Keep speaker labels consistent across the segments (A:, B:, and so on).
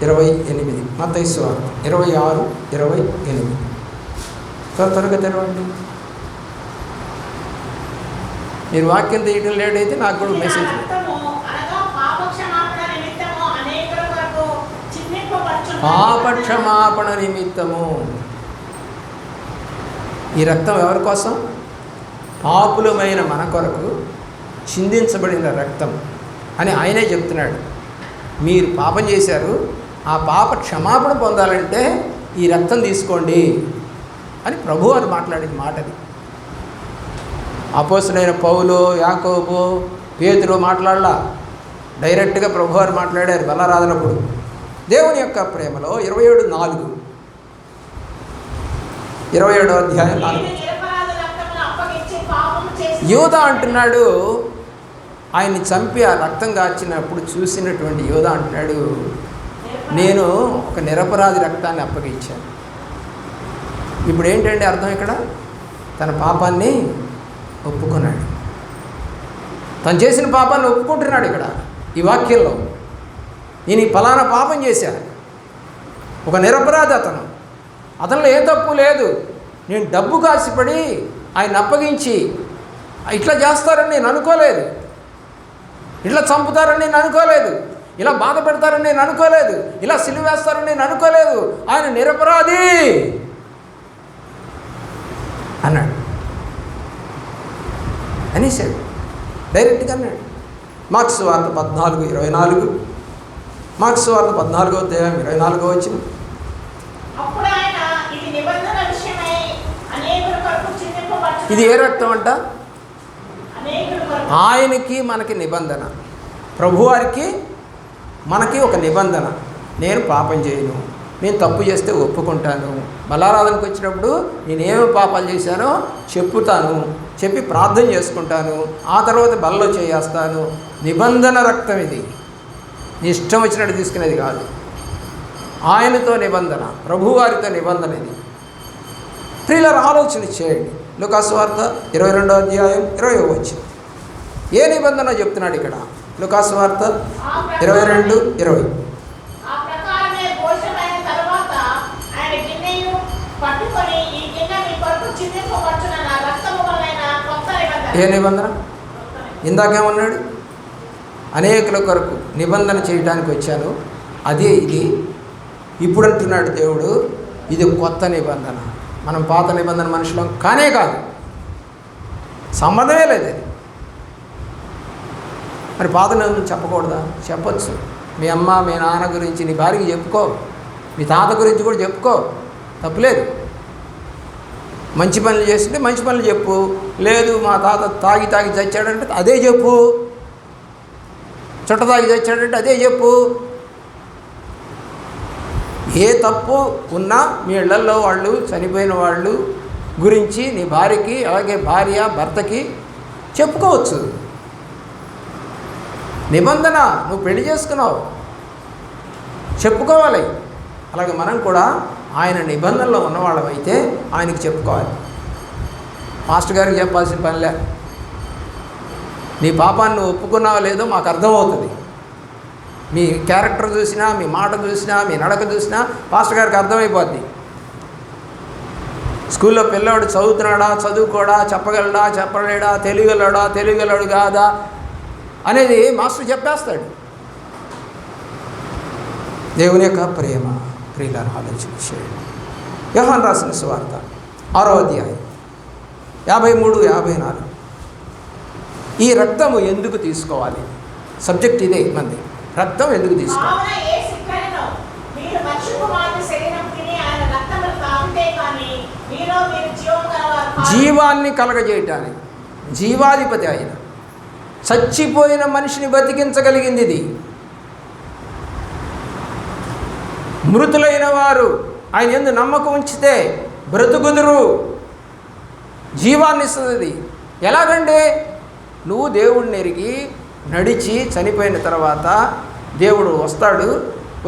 A: 28. మత్తయి సువార్త 26, 28. త్వరగా తెరవండి. మీరు వాక్యం తీయడం లేట్ అయితే నాకు కూడా మెసేజ్. పాపక్షమాపణ నిమిత్తము. ఈ రక్తం ఎవరి కోసం? పాపులమైన మన కొరకు చిందించబడిన రక్తం అని ఆయనే చెప్తున్నాడు. మీరు పాపం చేశారు, ఆ పాప క్షమాపణ పొందాలంటే ఈ రక్తం తీసుకోండి అని ప్రభువు అని మాట్లాడిన మాటది. అపోస్తలుడైన పౌలు, యాకోబు, పేతురు మాట్లాడలా, డైరెక్ట్గా ప్రభువారు మాట్లాడారు బలారాధనప్పుడు. దేవుని యొక్క ప్రేమలో 27:4, 27వ అధ్యాయం 4. యోధా అంటున్నాడు, ఆయన్ని చంపి ఆ రక్తం కార్చినప్పుడు చూసినటువంటి యోధా అంటున్నాడు, నేను ఒక నిరపరాధి రక్తాన్ని అప్పగించాను. ఇప్పుడు ఏంటంటే అర్థం, ఇక్కడ తన పాపాన్ని ఒప్పుకున్నాడు, తను చేసిన పాపాన్ని ఒప్పుకుంటున్నాడు. ఇక్కడ ఈ వాక్యంలో నేను ఈ ఫలానా పాపం చేశాను, ఒక నిరపరాధి అతనిలో ఏ తప్పు లేదు, నేను డబ్బు కాసిపడి ఆయన అప్పగించి ఇట్లా చేస్తారని నేను అనుకోలేదు, ఇట్లా చంపుతారని నేను అనుకోలేదు, ఇలా బాధ పెడతారని నేను అనుకోలేదు, ఇలా సిలువ వేస్తారని నేను అనుకోలేదు, ఆయన నిరపరాధి అన్నాడు. అనేసాడు, డైరెక్ట్గా అన్నాడు. మార్క్స్ వార్త 14:24, మార్క్స్ వార్త 14వ అధ్యాయం 24వ వచనం. ఇది ఏ రక్తం అంట? ఆయనకి మనకి నిబంధన, ప్రభువారికి మనకి ఒక నిబంధన. నేను పాపం చేయను, నేను తప్పు చేస్తే ఒప్పుకుంటాను, బలారాధనకు వచ్చినప్పుడు నేనేమి పాపాలు చేశానో చెప్పుతాను, చెప్పి ప్రార్థన చేసుకుంటాను, ఆ తర్వాత బలలో చేయేస్తాను. నిబంధన రక్తం ఇది, నీ ఇష్టం వచ్చినట్టు తీసుకునేది కాదు. ఆయనతో నిబంధన, ప్రభువారితో నిబంధన ఇది. ప్రియులారా, ఆలోచన చేయండి. లూకాసు వార్త 22వ అధ్యాయం 20వ వచనం. ఏ నిబంధన చెప్తున్నాడు ఇక్కడ? లూకాసు వార్త 22:20. ఏ నిబంధన? ఇందాకేమన్నాడు? అనేకుల కొరకు నిబంధన చేయడానికి వచ్చాను, అదే ఇది. ఇప్పుడు అంటున్నాడు దేవుడు, ఇది కొత్త నిబంధన. మనం పాత నిబంధన మనుషులం కానే కాదు, సంబంధమే లేదు. మరి పాత నిబంధన చెప్పకూడదా? చెప్పచ్చు. మీ అమ్మ మీ నాన్న గురించి నీ భార్యకి చెప్పుకో, మీ తాత గురించి కూడా చెప్పుకో, తప్పులేదు. మంచి పనులు చేస్తుంటే మంచి పనులు చెప్పు, లేదు మా తాత తాగి చచ్చాడంటే అదే చెప్పు, చుట్ట తాగి చచ్చాడంటే అదే చెప్పు. ఏ తప్పు ఉన్నా మీ ఇళ్లల్లో వాళ్ళు చనిపోయిన వాళ్ళు గురించి నీ భార్యకి, అలాగే భార్య భర్తకి చెప్పుకోవచ్చు. నిబంధన, నువ్వు పెళ్లి చేసుకున్నావు, చెప్పుకోవాలి. అలాగే మనం కూడా ఆయన నిబంధనలో ఉన్నవాళ్ళమైతే ఆయనకి చెప్పుకోవాలి. మాస్టర్ గారికి చెప్పాల్సిన పనిలే. నీ పాపాన్ని ఒప్పుకున్నావో లేదో మాకు అర్థమవుతుంది. మీ క్యారెక్టర్ చూసినా, మీ మాట చూసినా, మీ నడక చూసినా పాస్టర్ గారికి అర్థమైపోద్ది. స్కూల్లో పిల్లవాడు చదువుతున్నాడా, చదువుకోడా, చెప్పగలడా, చెప్పలేడా, తెలియగలడు కాదా అనేది మాస్టర్ చెప్పేస్తాడు. దేవుని యొక్క ప్రేమ, ప్రియులారా, ఆలోచన చేయండి. యోహాను రాసిన సువార్త 6వ అధ్యాయం 53, 54. ఈ రక్తము ఎందుకు తీసుకోవాలి? సబ్జెక్ట్ ఇదే మంది. రక్తం ఎందుకు తీసుకోవాలి? జీవాన్ని కలగజేయటానికి. జీవాధిపతి ఆయన, చచ్చిపోయిన మనిషిని బతికించగలిగింది ఇది. మృతులైన వారు ఆయన యందు నమ్మకం ఉంచితే బ్రతుకుదురు, జీవాన్ని ఇస్తుంది. ఎలాగండి? నువ్వు దేవుడిని ఎరిగి నడిచి చనిపోయిన తర్వాత దేవుడు వస్తాడు.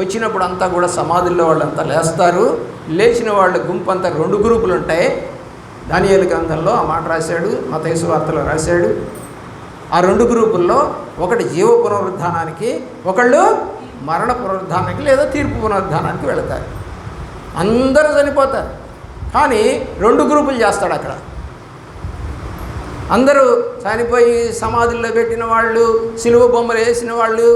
A: వచ్చినప్పుడు అంతా కూడా సమాధుల్లో వాళ్ళంతా లేస్తారు. లేచిన వాళ్ళ గుంపు అంతా 2 గ్రూపులు ఉంటాయి. దానియేలు గ్రంథంలో ఆ మాట రాశాడు, మత్తయి సువార్తలో రాశాడు. ఆ 2 గ్రూపుల్లో ఒకటి జీవ పునరుద్ధానానికి, ఒకళ్ళు మరణ పునరుద్ధానానికి లేదా తీర్పు పునరుద్ధానానికి వెళతారు. అందరూ చనిపోతారు, కానీ 2 గ్రూపులు చేస్తాడు అక్కడ. అందరూ చనిపోయి సమాధుల్లో పెట్టిన వాళ్ళు, సిలువ బొమ్మలు వేసిన వాళ్ళు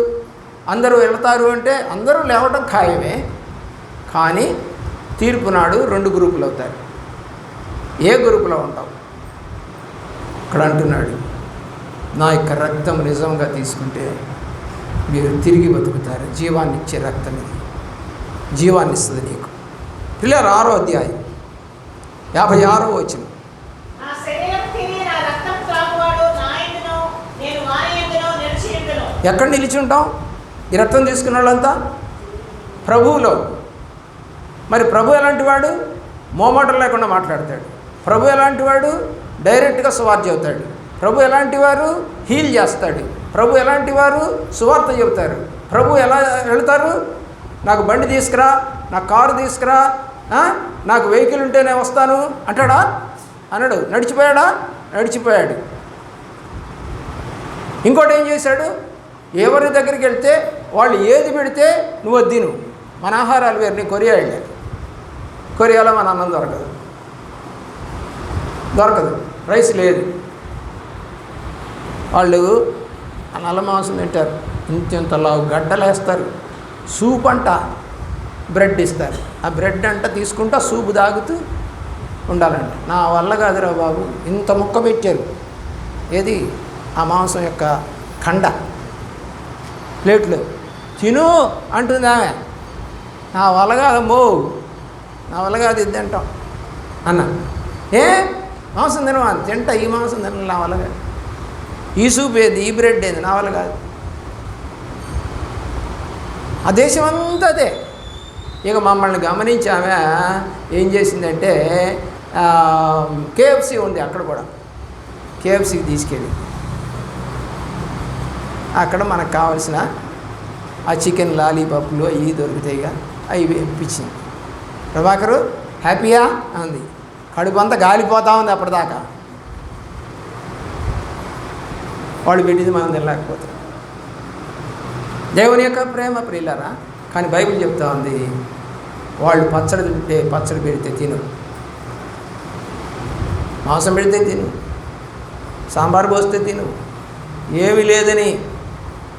A: అందరూ వెళతారు అంటే అందరూ లేవటం ఖాయమే. కానీ తీర్పు నాడు 2 గ్రూపులు అవుతారు. ఏ గ్రూపులో ఉంటావు? ఇక్కడ అంటున్నాడు, నా యొక్క రక్తం నిజంగా తీసుకుంటే మీరు తిరిగి బతుకుతారు. జీవాన్ని ఇచ్చే రక్తం ఇది, జీవాన్ని ఇస్తుంది నీకు. పిల్లలు 6వ అధ్యాయం 56వ వచనం. ఎక్కడ నిలిచి ఉంటాం? ఈ రక్తం తీసుకున్న వాళ్ళంతా ప్రభువులో. మరి ప్రభు ఎలాంటి వాడు? మోమాటం లేకుండా మాట్లాడతాడు. ప్రభు ఎలాంటి వాడు? డైరెక్ట్గా సువార్త చెబుతాడు. ప్రభు ఎలాంటి వారు? హీల్ చేస్తాడు. ప్రభు ఎలాంటి వారు? సువార్త చెబుతారు. ప్రభు ఎలా వెళతారు? నాకు బండి తీసుకురా, నాకు కారు తీసుకురా, నాకు వెహికల్ ఉంటేనే వస్తాను అంటాడా? అన్నాడు. నడిచిపోయాడా? నడిచిపోయాడు. ఇంకోటి ఏం చేశాడు? ఎవరి దగ్గరికి వెళ్తే వాళ్ళు ఏది పెడితే నువ్వు అది తిను. మన ఆహారాలు వేరు. నీ కొరియా వెళ్ళాలి, కొరియాలో మన అన్నం దొరకదు, రైస్ లేదు. వాళ్ళు నల్ల మాంసం తింటారు, ఇంత లావు గడ్డలు వేస్తారు, సూప్ అంట బ్రెడ్ ఇస్తారు. ఆ బ్రెడ్ అంట తీసుకుంటా సూపు తాగుతూ ఉండాలంట. నా వల్ల కాదురా బాబు, ఇంత ముక్క పెట్టారు. ఏది? ఆ మాంసం యొక్క కండ ప్లేట్లు తిను అంటుంది ఆమె. నా వల్ల కాదమ్మో, నా వల్ల కాదు ఇది తింటాం అన్న. మాంసం తినవా? తింటా, ఈ మాంసం తిన నా వల్ల కాదు. ఈ సూప్ ఏది? ఈ బ్రెడ్ ఏది? నా వల్ల కాదు. ఆ దేశం అంతా అదే. ఇక మమ్మల్ని గమనించి ఆమె ఏం చేసిందంటే కేఎఫ్సీ ఉంది అక్కడ కూడా, కేఎఫ్సీకి తీసుకెళ్ళి అక్కడ మనకు కావాల్సిన ఆ చికెన్ లాలీపాప్లు అవి దొరుకుతాయిగా, అవి ఇప్పించింది. ప్రభాకరు హ్యాపీయా అంది. కడుపు అంతా గాలిపోతా ఉంది అప్పటిదాకా. వాడు పెట్టింది మనం తినలేకపోతాం. దేవుని యొక్క ప్రేమ ప్రియులారా. కానీ బైబిల్ చెప్తా ఉంది, వాళ్ళు పచ్చడి తింటే పచ్చడి పెడితే తిను, మాంసం పెడితే తిను, సాంబార్ పోస్తే తిను, ఏమీ లేదని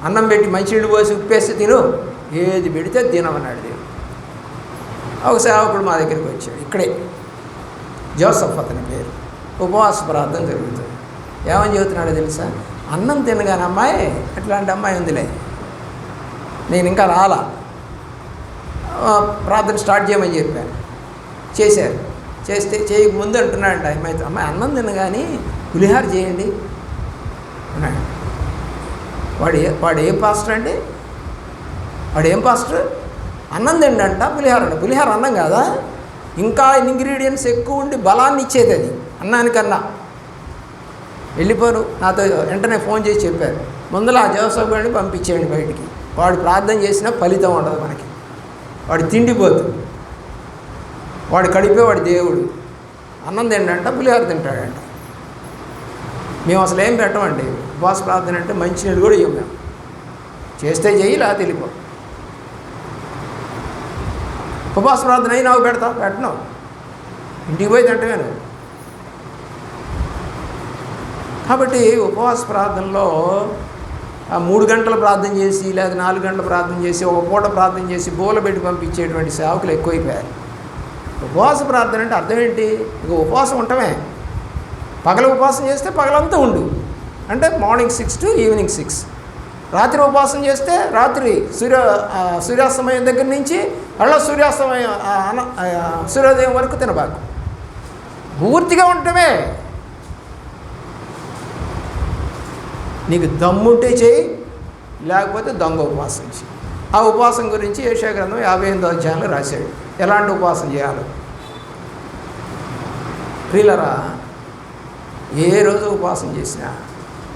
A: అన్నం పెట్టి మంచినీళ్ళు పోసి ఉప్పేస్తే తిను, ఏది పెడితే తినమన్నాడు దేవుడు. ఒక సేవకుడు మా దగ్గరికి వచ్చాడు, ఇక్కడే, జోసఫ్ అతని పేరు. ఉపవాస ప్రార్థన జరుగుతుంది. ఏమని చెబుతున్నాడో తెలుసా? అన్నం తినగానే అమ్మాయి, అట్లాంటి అమ్మాయి ఉందిలే, నేను ఇంకా రాలా, ప్రార్థన స్టార్ట్ చేయమని చెప్పాను. చేశారు. చేస్తే చేయకముందు అంటున్నాడంట అమ్మాయి అన్నం తినగానే పులిహార చేయండి అన్నాడు. వాడు ఏం పాస్టర్ అండి? వాడు ఏం పాస్టర్? అన్నం తిండంట పులిహార అంట. పులిహార అన్నం కాదా? ఇంకా ఇంగ్రీడియంట్స్ ఎక్కువ ఉండి బలాన్ని ఇచ్చేది అది అన్నానికన్నా. వెళ్ళిపోరు. నాతో వెంటనే ఫోన్ చేసి చెప్పారు, ముందర ఆ జోసఫ్ గారిని పంపించేయండి బయటికి, వాడు ప్రార్థన చేసినా ఫలితం ఉండదు మనకి, వాడు తిండిపోతు, వాడు కడిపేవాడు దేవుడు. అన్నం తిండంట పులిహార తింటాడంట. మేము అసలు ఏం పెట్టమండి. ఉపవాస ప్రార్థన అంటే మంచినీళ్ళు కూడా ఇవ్వం మేము. చేస్తే చెయ్యి, లేకపోతే వెళ్ళిపో. ఉపవాస ప్రార్థన అయి నాకు పెట్టను, ఇంటికి పోయి తింటమే నువ్వు. కాబట్టి ఉపవాస ప్రార్థనలో 3 గంటలు ప్రార్థన చేసి లేదా 4 గంటలు ప్రార్థన చేసి ఒక పూట ప్రార్థన చేసి బోల పెట్టి పంపించేటువంటి సేవకులు ఎక్కువైపోయారు. ఉపవాస ప్రార్థన అంటే అర్థం ఏంటి? ఇక ఉపవాసం ఉండటమే. పగల ఉపవాసం చేస్తే పగలంతా ఉండు, అంటే మార్నింగ్ 6 to ఈవినింగ్ 6. రాత్రి ఉపవాసం చేస్తే రాత్రి సూర్యాస్తమయం దగ్గర నుంచి అలా సూర్యోదయం వరకు తినబాకు. పూర్తిగా ఉండటమే. నీకు దమ్ముంటే చేయి, లేకపోతే దొంగ ఉపవాసం చేయి. ఆ ఉపవాసం గురించి యెషయా గ్రంథం 58వ అధ్యాయంలో రాశాడు, ఎలాంటి ఉపవాసం చేయాలో. ప్రియులరా, ఏ రోజు ఉపవాసం చేసినా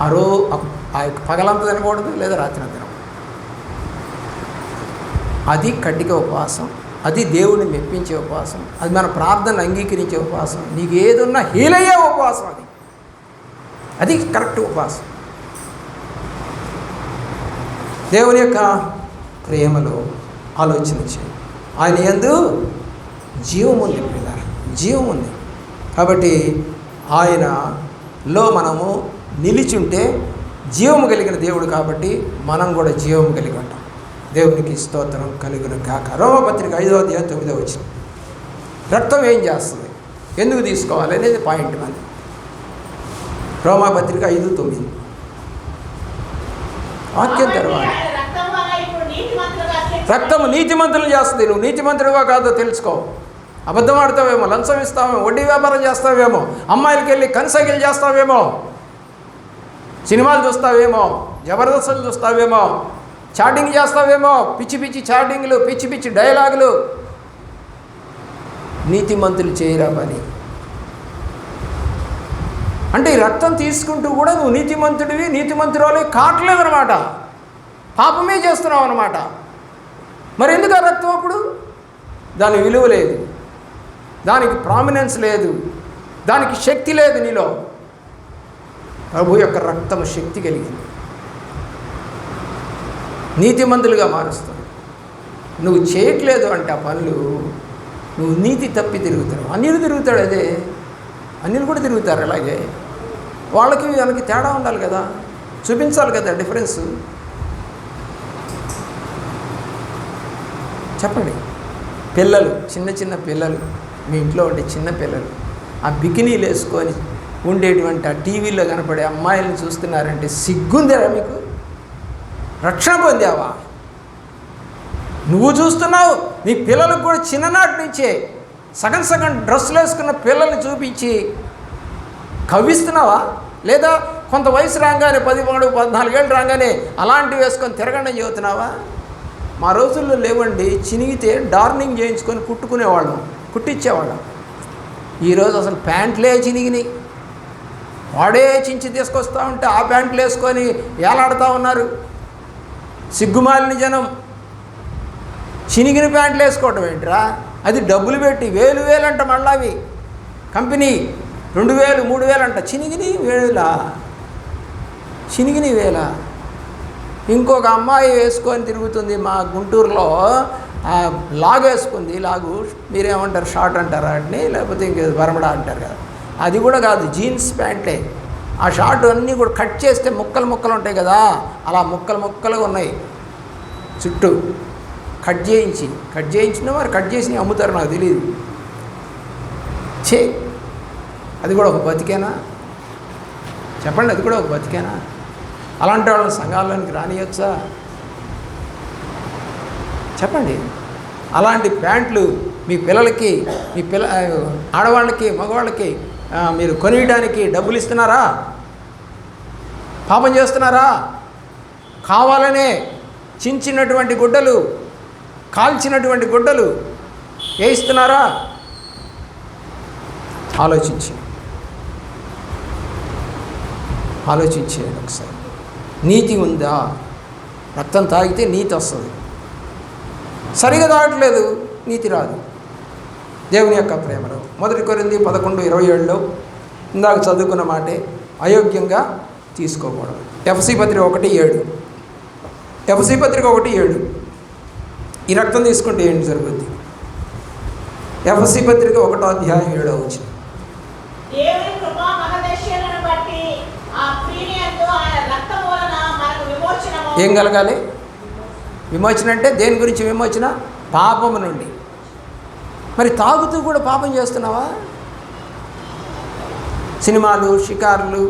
A: ఆ పగలంతా తినకూడదు, లేదా రాత్రి తినకూడదు. అది కట్టిక ఉపవాసం, అది దేవుడిని మెప్పించే ఉపవాసం, అది మన ప్రార్థనలు అంగీకరించే ఉపవాసం. నీకు ఏదున్నా హీలయ్యే ఉపవాసం, అది కరెక్ట్ ఉపవాసం. దేవుని యొక్క ప్రేమలో ఆలోచన చేయండి. ఆయన యందు జీవం ఉంది పిల్లలు, జీవం ఉంది. కాబట్టి ఆయనలో మనము నిలిచుంటే జీవము కలిగిన దేవుడు కాబట్టి మనం కూడా జీవము కలిగి ఉంటాం. దేవునికి స్తోత్రం కలుగును గాక. రోమపత్రిక 5:9 రక్తం ఏం చేస్తుంది, ఎందుకు తీసుకోవాలి అనేది పాయింట్ అది. రోమపత్రిక 5:9 వాక్యం తెరవాలి. రక్తము నీతిమంతులను చేస్తుంది. నువ్వు నీతిమంతుడుగా కాదో తెలుసుకో. అబద్ధం ఆడతావేమో, లంచం ఇస్తావేమో, వడ్డీ వ్యాపారం చేస్తావేమో, అమ్మాయిలకి వెళ్ళి కన్సగిలు చేస్తావేమో, సినిమాలు చూస్తావేమో, జబర్దస్తులు చూస్తావేమో, చాటింగ్ చేస్తావేమో, పిచ్చి పిచ్చి చాటింగ్లు, పిచ్చి పిచ్చి డైలాగులు. నీతిమంతులు చేయరా పని. అంటే ఈ రక్తం తీసుకుంటూ కూడా నువ్వు నీతిమంతుడివి, నీతిమంతురాలు కావట్లేదన్నమాట, పాపమే చేస్తున్నావు అన్నమాట. మరి ఎందుకు ఆ రక్తం? అప్పుడు దాని విలువ లేదు, దానికి ప్రామినెన్స్ లేదు, దానికి శక్తి లేదు నీలో. ప్రభు యొక్క రక్తం శక్తి కలిగింది, నీతిమంతులుగా మారుస్తుంది. నువ్వు చేయట్లేదు అంటే ఆ పనులు, నువ్వు నీతి తప్పి తిరుగుతావు. అన్యులు తిరుగుతాడు, అదే అన్యులు కూడా తిరుగుతారు అలాగే. వాళ్ళకి వాళ్ళకి తేడా ఉండాలి కదా, చూపించాలి కదా డిఫరెన్స్. చెప్పండి. పిల్లలు, చిన్న చిన్న పిల్లలు మీ ఇంట్లో ఉండే చిన్న పిల్లలు ఆ బికినీలు వేసుకొని ఉండేటువంటి ఆ టీవీలో కనపడే అమ్మాయిలను చూస్తున్నారంటే సిగ్గుందేరా మీకు? రక్షణ పొందావా? నువ్వు చూస్తున్నావు, నీ పిల్లలకు కూడా చిన్ననాటి నుంచే సగం సగం డ్రెస్సులు వేసుకున్న పిల్లల్ని చూపించి కవ్విస్తున్నావా? లేదా కొంత వయసు రాగానే 13, 14 ఏళ్ళు రాగానే అలాంటివి వేసుకొని తిరగండి చెబుతున్నావా? మా రోజుల్లో లేవండి, చినిగితే డార్నింగ్ చేయించుకొని కుట్టుకునేవాళ్ళం, కుట్టించేవాళ్ళం. ఈరోజు అసలు ప్యాంట్లే చినిగినాయి. వాడే చించి తీసుకొస్తూ ఉంటే ఆ ప్యాంట్లు వేసుకొని ఏలాడుతూ ఉన్నారు. సిగ్గుమాలిన జనం. చినిగిన ప్యాంట్లు వేసుకోవటం ఏంట్రా? అది డబ్బులు పెట్టి వేలు అంట, మళ్ళీ అవి కంపెనీ 2000, 3000 అంట. చినిగిని వేల. ఇంకొక అమ్మాయి వేసుకొని తిరుగుతుంది మా గుంటూరులో, లాగు వేసుకుంది. లాగు మీరేమంటారు, షార్ట్ అంటారా వాటిని, లేకపోతే ఇంకేదో బరమడా అంటారు కదా, అది కూడా కాదు, జీన్స్ ప్యాంటే. ఆ షార్ట్ అన్నీ కూడా కట్ చేస్తే ముక్కలు ముక్కలు ఉంటాయి కదా, అలా ముక్కలు ముక్కలుగా ఉన్నాయి. చుట్టూ కట్ చేయించిన మరి కట్ చేసి అమ్ముతారు, నాకు తెలియదు. అది కూడా ఒక బతికేనా? చెప్పండి, అది కూడా ఒక బతికేనా? అలాంటి వాళ్ళని సంఘాల్లోనికి రానియొచ్చా? చెప్పండి. అలాంటి ప్యాంట్లు మీ పిల్లలకి, మీ ఆడవాళ్ళకి, మగవాళ్ళకి మీరు కొనియడానికి డబ్బులు ఇస్తున్నారా? పాపం చేస్తున్నారా? కావాలనే చించినటువంటి గుడ్డలు, కాల్చినటువంటి గుడ్డలు వేయిస్తున్నారా? ఆలోచించేయండి ఒకసారి. నీతి ఉందా? రక్తం తాగితే నీతి వస్తుంది. సరిగా తాగట్లేదు, నీతి రాదు. దేవుని యొక్క ప్రేమలో 1 కొరింథీ 11:27 ఇందాక చదువుకున్న మాటే, అయోగ్యంగా తీసుకోకూడదు. ఎఫ్ఎస్సీ పత్రిక 1:7 ఈ రక్తం తీసుకుంటే ఏంటి జరుగుద్ది? ఎఫ్ఎస్సీ పత్రిక 1:7 ఏం కలగాలి? విమోచన అంటే దేని గురించి విమోచన? పాపము నుండి. మరి తాగుతూ కూడా పాపం చేస్తున్నావా? సినిమాలు, షికారులు,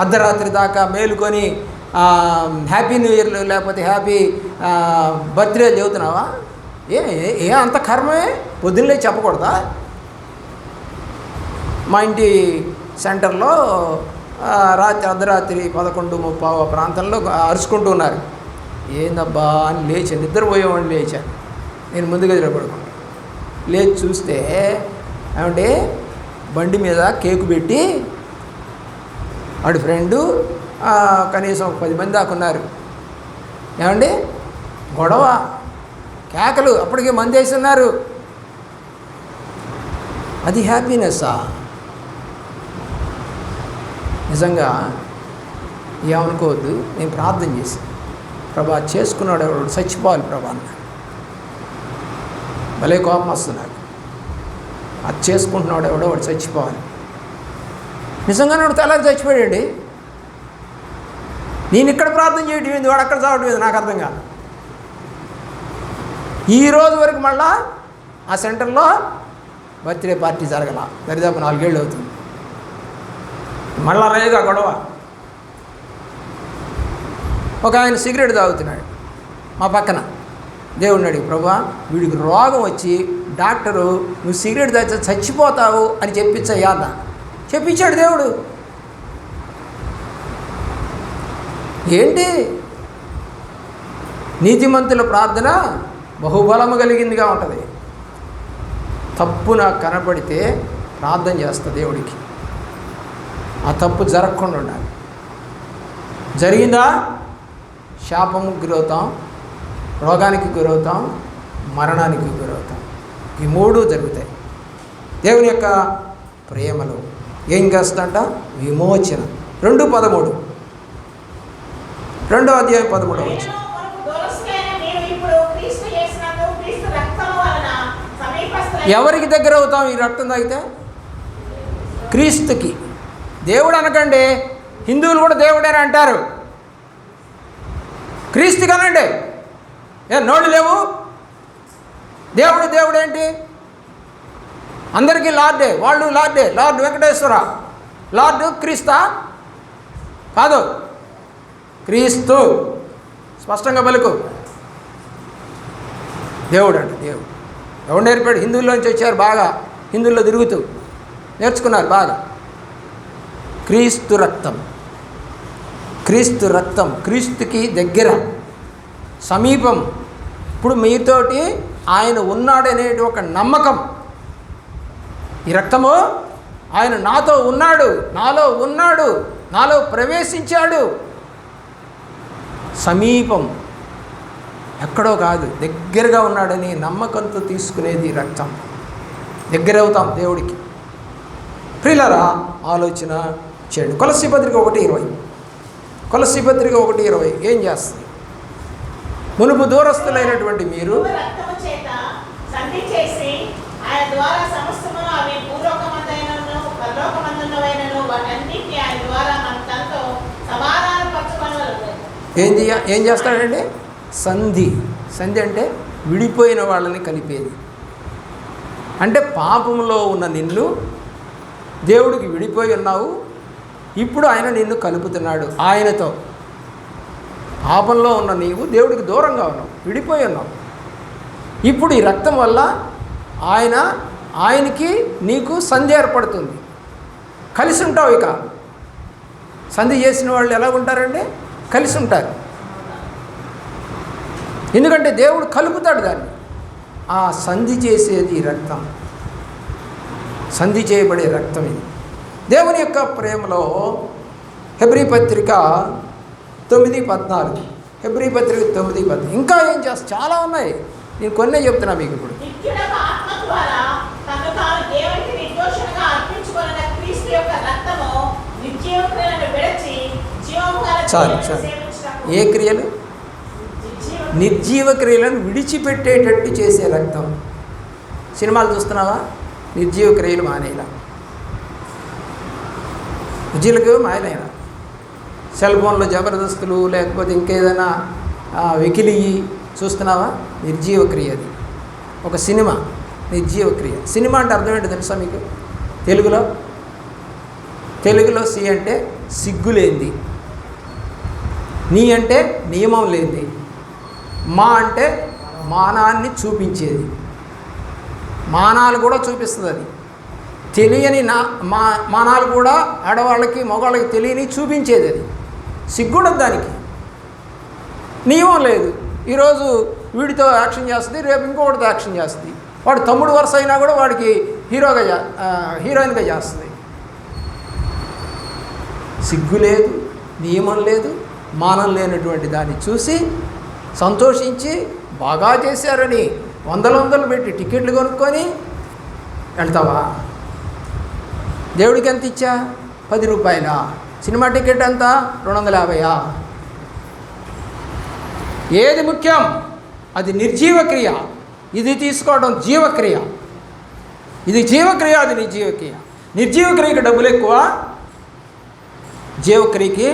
A: అర్ధరాత్రి దాకా మేలుకొని హ్యాపీ న్యూ ఇయర్లు లేకపోతే హ్యాపీ బర్త్డే చెబుతున్నావా? ఏ అంత కర్మే? పొద్దున్నే చెప్పకూడదా? మా ఇంటి సెంటర్లో అర్ధరాత్రి 11:30 ప్రాంతంలో అరుచుకుంటూ ఉన్నారు. ఏందబ్బా అని లేచాను, నిద్రపోయేవాడిని లేచాను. నేను ముందుగా పడుకుంటాను. లేచి చూస్తే ఏమంటే బండి మీద కేకు పెట్టి వాడి ఫ్రెండు కనీసం 10 మంది దాకా ఉన్నారు. ఏమండి గొడవ, కేకలు, అప్పటికే మంది వేస్తున్నారు. అది హ్యాపీనెస్సా? నిజంగా ఏమనుకోవద్దు, నేను ప్రార్థన చేశాను. ప్రభా చేసుకున్నాడు ఎవడు చచ్చిపోవాలి ప్రభా అన్న. భలే కోపం వస్తుంది నాకు. అది చేసుకుంటున్నాడు ఎవడో వాడు చచ్చిపోవాలి. నిజంగానే వాడు తెల్లారి చచ్చిపోయాడండి. నేను ఇక్కడ ప్రార్థన చేయటం ఏంది, వాడు అక్కడ చావటం ఏంది, నాకు అర్థం కాదు. ఈరోజు వరకు మళ్ళా ఆ సెంటర్లో బర్త్డే పార్టీ జరగల, దరిదాపు 4 ఏళ్ళు అవుతుంది. మళ్ళా రేగా గొడవ. ఒక ఆయన సిగరెట్ తాగుతున్నాడు మా పక్కన. దేవుడిని అడిగి, ప్రభువా వీడికి రోగం వచ్చి డాక్టరు నువ్వు సిగరెట్ తాగితే చచ్చిపోతావు అని చెప్పించయ్యా అన్న. చెప్పించాడు దేవుడు. ఏంటి, నీతిమంతుల ప్రార్థన బహుబలము కలిగిందిగా ఉంటుంది. తప్పు నాకు కనపడితే ప్రార్థన చేస్తా దేవుడికి, ఆ తప్పు జరగకుండా ఉండాలి. జరిగిందా శాపముకు గురవుతాం, రోగానికి గురవుతాం, మరణానికి గురవుతాం. ఈ 3 జరుగుతాయి. దేవుని యొక్క ప్రేమలో ఏం చేస్తాంట, విమోచన. 2:13, 2వ అధ్యాయం 13వ వచనం. ఎవరికి దగ్గర అవుతాం ఈ రక్తం తాగితే? క్రీస్తుకి. దేవుడు అనకండి, హిందువులు కూడా దేవుడేనా అంటారు. క్రీస్తు కనండి. నోళ్ళు లేవు. దేవుడు ఏంటి? అందరికీ లార్డే, వాళ్ళు లార్డే. లార్డ్ వెంకటేశ్వర, లార్డ్ క్రీస్తా? కాదు, క్రీస్తు. స్పష్టంగా పలుకు. దేవుడు అంటే దేవుడు. ఎవడు నేర్పాడు? హిందువుల్లోంచి వచ్చారు, బాగా హిందువుల్లో తిరుగుతూ నేర్చుకున్నారు బాగా. క్రీస్తు రక్తం, క్రీస్తు రక్తం, క్రీస్తుకి దగ్గర, సమీపం. ఇప్పుడు మీతోటి ఆయన ఉన్నాడనేటి ఒక నమ్మకం. ఈ రక్తము ఆయన నాతో ఉన్నాడు, నాలో ఉన్నాడు, నాలో ప్రవేశించాడు. సమీపం, ఎక్కడో కాదు, దగ్గరగా ఉన్నాడని నమ్మకంతో తీసుకునేది రక్తం. దగ్గర అవుతాం దేవుడికి. ప్రియులారా, ఆలోచన చేయండి. కొలస్సీ పత్రిక 1:20, కొలస్సీ పత్రిక 1:20 ఏం చేస్తుంది? మునుపు దూరస్తులైనటువంటి మీరు ఏం చేస్తాడండి? సంధి. సంధి అంటే విడిపోయిన వాళ్ళని కలిపేది. అంటే పాపంలో ఉన్న నిన్ను దేవుడికి విడిపోయి ఉన్నావు, ఇప్పుడు ఆయన నిన్ను కలుపుతున్నాడు ఆయనతో. పాపంలో ఉన్న నీవు దేవుడికి దూరంగా ఉన్నావు, విడిపోయి ఉన్నావు. ఇప్పుడు ఈ రక్తం వల్ల ఆయనకి నీకు సంధి ఏర్పడుతుంది, కలిసి ఉంటావు. ఇక సంధి చేసిన వాళ్ళు ఎలా ఉంటారంటే కలిసి ఉంటారు. ఎందుకంటే దేవుడు కలుపుతాడు దాన్ని. ఆ సంధి చేసేది రక్తం, సంధి చేయబడే రక్తం ఇది. దేవుని యొక్క ప్రేమలో హెబ్రీ పత్రిక 9:14, హెబ్రీ పత్రిక 9:14. ఇంకా ఏం చేస్తా, చాలా ఉన్నాయి, నేను కొన్నే చెప్తున్నా మీకు ఇప్పుడు. చాలు. ఏ క్రియలు? నిర్జీవ క్రియలను విడిచిపెట్టేటట్టు చేసే రక్తం. సినిమాలు చూస్తున్నావా? నిర్జీవ క్రియలు మానేలా, విజయులకు మాయలైనా, సెల్ ఫోన్లో జబర్దస్తులు లేకపోతే ఇంకేదైనా వెకిలి చూస్తున్నావా? నిర్జీవ క్రియ అది. ఒక సినిమా నిర్జీవ క్రియ. సినిమా అంటే అర్థం ఏంటో తెలుసా మీకు? తెలుగులో సి అంటే సిగ్గులేంది, నీ అంటే నియమం లేనిది, మా అంటే మానాన్ని చూపించేది. మానాలు కూడా చూపిస్తుంది అది. తెలియని మానాలు కూడా ఆడవాళ్ళకి మగవాళ్ళకి తెలియని చూపించేది అది. సిగ్గుండదు దానికి, నియమం లేదు. ఈరోజు వీడితో యాక్షన్ చేస్తుంది, రేపు ఇంకొకటితో యాక్షన్ చేస్తుంది. వాడు తమ్ముడు వరుస అయినా కూడా వాడికి హీరోయిన్గా చేస్తుంది. సిగ్గు లేదు, నియమం లేదు, మానం లేనటువంటి దాన్ని చూసి సంతోషించి బాగా చేశారని వందలు పెట్టి టికెట్లు కొనుక్కొని వెళ్తావా? దేవుడికి ఎంత ఇచ్చా? 10 రూపాయలా? సినిమా టికెట్ ఎంత? 250. ఏది ముఖ్యం? అది నిర్జీవ క్రియ, ఇది తీసుకోవడం జీవక్రియ. ఇది జీవక్రియ, అది నిర్జీవక్రియ. నిర్జీవ క్రియకి డబ్బులు ఎక్కువ, జీవక్రియకి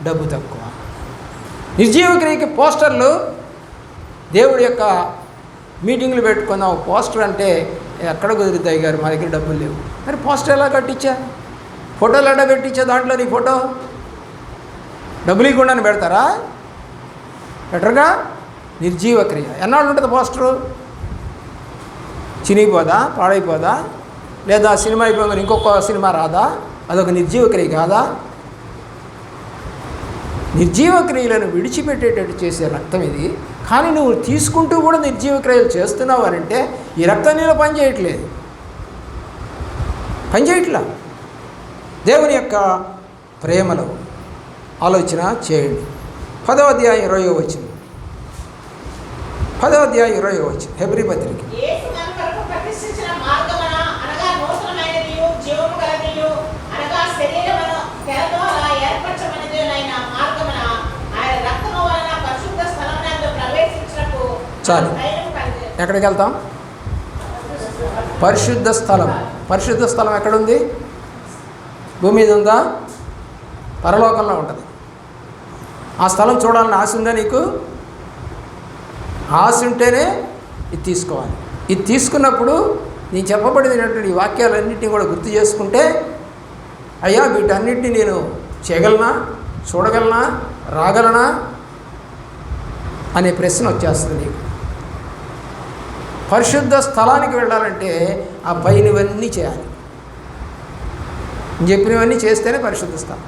A: డబ్బు తక్కువ. నిర్జీవ క్రియకి పోస్టర్లు, దేవుడి యొక్క మీటింగ్లు పెట్టుకుందాం పోస్టర్ అంటే ఎక్కడ కుదురుతాయి గారు, మా దగ్గర డబ్బులు లేవు. మరి పోస్టర్ ఎలా కట్టించా, ఫోటోలు ఎలా పెట్టించా, దాంట్లో నీ ఫోటో డబ్బులు ఇవ్వకుండానే పెడతారా? బెటర్గా నిర్జీవ క్రియ. ఎన్నాళ్ళు ఉంటుంది పోస్టరు? చినిగిపోదా, పాడైపోదా? లేదా సినిమా అయిపోయి ఇంకొక సినిమా రాదా? అదొక నిర్జీవ క్రియ కాదా? నిర్జీవ క్రియలను విడిచిపెట్టేటట్టు చేసే రక్తం ఇది. కానీ నువ్వు తీసుకుంటూ కూడా నిర్జీవ క్రియలు చేస్తున్నావు అని అంటే ఈ రక్తం నీలో పనిచేయట్లేదు, పనిచేయట్లా. దేవుని యొక్క ప్రేమలో ఆలోచన చేయండి. 10వ అధ్యాయం 20వ వచనం. 10వ అధ్యాయం 20వ వచనం హెబ్రీ పత్రిక. చాలు, ఎక్కడికి వెళ్తాం? పరిశుద్ధ స్థలం. పరిశుద్ధ స్థలం ఎక్కడుంది? భూమి మీద ఉందా? పరలోకంలో ఉంటుంది. ఆ స్థలం చూడాలని ఆశ ఉందా నీకు? ఆశ ఉంటేనే ఇది తీసుకోవాలి. ఇది తీసుకున్నప్పుడు నేను చెప్పబడినటువంటి ఈ వాక్యాలన్నింటినీ కూడా గుర్తు చేసుకుంటే, అయ్యా వీటన్నిటిని నేను చేయగలనా, చూడగలనా, రాగలనా అనే ప్రశ్న వచ్చేస్తుంది నీకు. పరిశుద్ధ స్థలానికి వెళ్ళాలంటే ఆ పైనవన్నీ చేయాలి. చెప్పినవన్నీ చేస్తేనే పరిశుద్ధ స్థలం.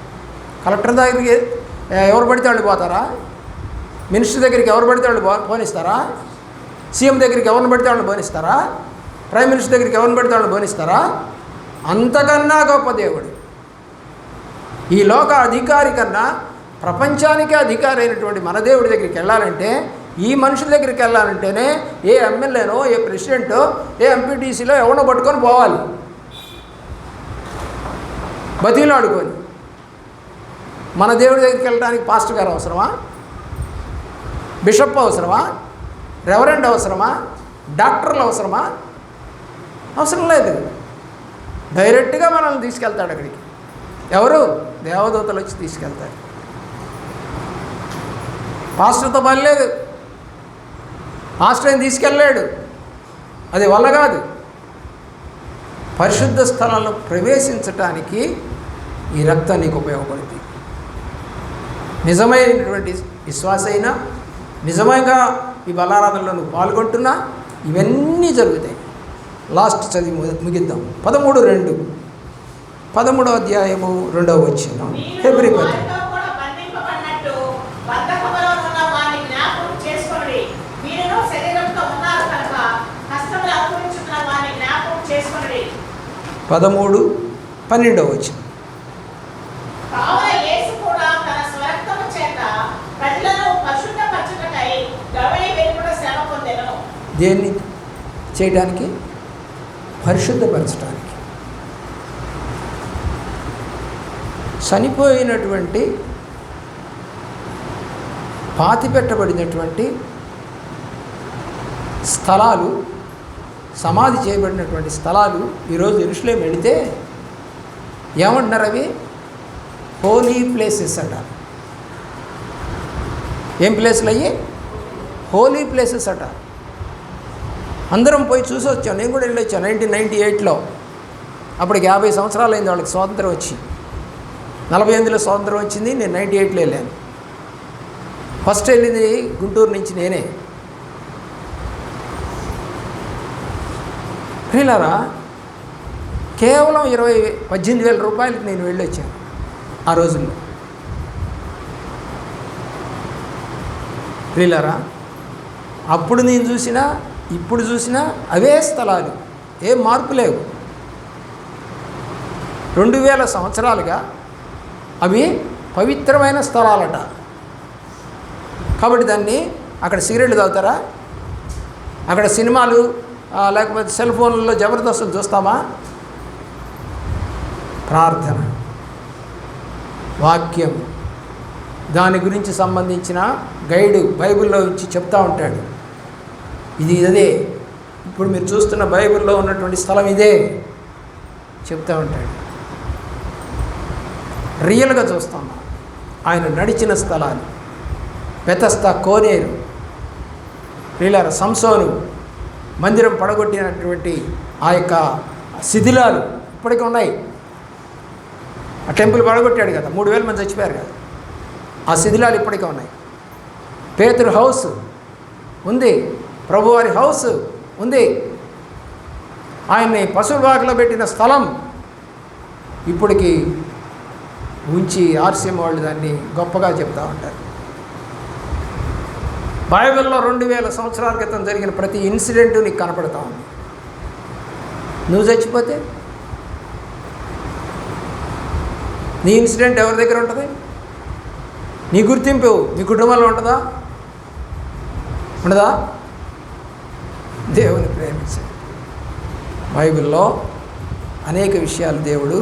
A: కలెక్టర్ దగ్గరికి ఎవరు పడితే వాళ్ళు పోతారా? మినిస్టర్ దగ్గరికి ఎవరు పడితే వాళ్ళు పోనిస్తారా? సీఎం దగ్గరికి ఎవరిని పడితే వాళ్ళని పోనిస్తారా? ప్రైమ్ మినిస్టర్ దగ్గరికి ఎవరిని పడితే వాళ్ళని పోనిస్తారా? అంతకన్నా గొప్ప దేవుడు. ఈ లోక అధికారి కన్నా ప్రపంచానికే అధికారి అయినటువంటి మన దేవుడి దగ్గరికి వెళ్ళాలంటే, ఈ మనుషుల దగ్గరికి వెళ్ళాలంటేనే ఏ ఎమ్మెల్యేనో, ఏ ప్రెసిడెంటో, ఏ ఎంపీటీసీలో ఎవరినో పట్టుకొని పోవాలి, బతిలో ఆడుకొని. మన దేవుడి దగ్గరికి వెళ్ళడానికి పాస్టర్ గారు అవసరమా? బిషప్ అవసరమా? రెవరెండ్ అవసరమా? డాక్టర్లు అవసరమా? అవసరం లేదు. డైరెక్ట్గా మనల్ని తీసుకెళ్తాడు అక్కడికి. ఎవరు? దేవదూతలు వచ్చి తీసుకెళ్తారు. పాస్టర్తో పని లేదు. పాస్టర్ ఏం తీసుకెళ్ళాడు, అది వల్ల కాదు. పరిశుద్ధ స్థలంలో ప్రవేశించటానికి ఈ రక్తం నీకు ఉపయోగపడుతుంది. నిజమైనటువంటి విశ్వాస అయినా, నిజంగా ఈ బలారాధనలో నువ్వు పాల్గొంటున్నా, ఇవన్నీ జరుగుతాయి. లాస్ట్ చదివి ముగిద్దాం. 13:2 13వ అధ్యాయము 2వ వచనం హెబ్రీ పత్రిక. పదమూడు 12వ వచనం. దేన్ని చేయడానికి? పరిశుద్ధపరచడానికి. చనిపోయినటువంటి, పాతిపెట్టబడినటువంటి స్థలాలు, సమాధి చేయబడినటువంటి స్థలాలు ఈరోజు యెరూషలేం వెళితే ఏమంటున్నారు? అవి హోలీ ప్లేసెస్ అట. ఏం ప్లేసులు అయ్యి? హోలీ ప్లేసెస్ అట. అందరం పోయి చూసి వచ్చాం. నేను కూడా వెళ్ళొచ్చాను 1998లో. అప్పటికి 50 సంవత్సరాలు అయింది వాళ్ళకి స్వాతంత్రం వచ్చి. 48లో స్వాతంత్రం వచ్చింది, నేను 98లో వెళ్ళాను. ఫస్ట్ వెళ్ళింది గుంటూరు నుంచి నేనే. ప్రియులారా, కేవలం 18,000 రూపాయలకి నేను వెళ్ళొచ్చాను ఆ రోజుల్లో. ప్రియులారా, అప్పుడు నేను చూసినా ఇప్పుడు చూసినా అవే స్థలాలు, ఏం మార్పు లేవు. 2000 సంవత్సరాలుగా అవి పవిత్రమైన స్థలాలట. కాబట్టి దాన్ని అక్కడ సిగరెట్లు తాగుతారా? అక్కడ సినిమాలు లేకపోతే సెల్ ఫోన్లలో జబర్దస్తులు చూస్తామా? ప్రార్థన, వాక్యం, దాని గురించి సంబంధించిన గైడ్ బైబిల్లో ఇచ్చి చెప్తూ ఉంటాడు. ఇది ఇదే, ఇప్పుడు మీరు చూస్తున్న బైబిల్లో ఉన్నటువంటి స్థలం ఇదే చెప్తూ ఉంటాడు. రియల్గా చూస్తాం ఆయన నడిచిన స్థలాలు. బెతస్తా కోనేరు, ప్రియులార సంసోను మందిరం పడగొట్టినటువంటి ఆ యొక్క శిథిలాలు ఇప్పటికీ ఉన్నాయి. ఆ టెంపుల్ పడగొట్టాడు కదా, 3000 మంది చచ్చిపోయారు కదా, ఆ శిథిలాలు ఇప్పటికీ ఉన్నాయి. పేతురు హౌస్ ఉంది, ప్రభువారి హౌస్ ఉంది. ఆయన్ని పశువుల వాకలో పెట్టిన స్థలం ఇప్పటికీ ఉంచి ఆర్సీఎం వాళ్ళు దాన్ని గొప్పగా చెప్తూ ఉంటారు. బైబిల్లో 2000 సంవత్సరాల క్రితం జరిగిన ప్రతి ఇన్సిడెంట్ నీకు కనపడతా ఉంది. నువ్వు చచ్చిపోతే నీ ఇన్సిడెంట్ ఎవరి దగ్గర ఉంటుంది? నీ గుర్తింపు నీ కుటుంబంలో ఉంటుందా? ఉండదా? దేవుని ప్రేమించండి. బైబిల్లో అనేక విషయాలు దేవుడు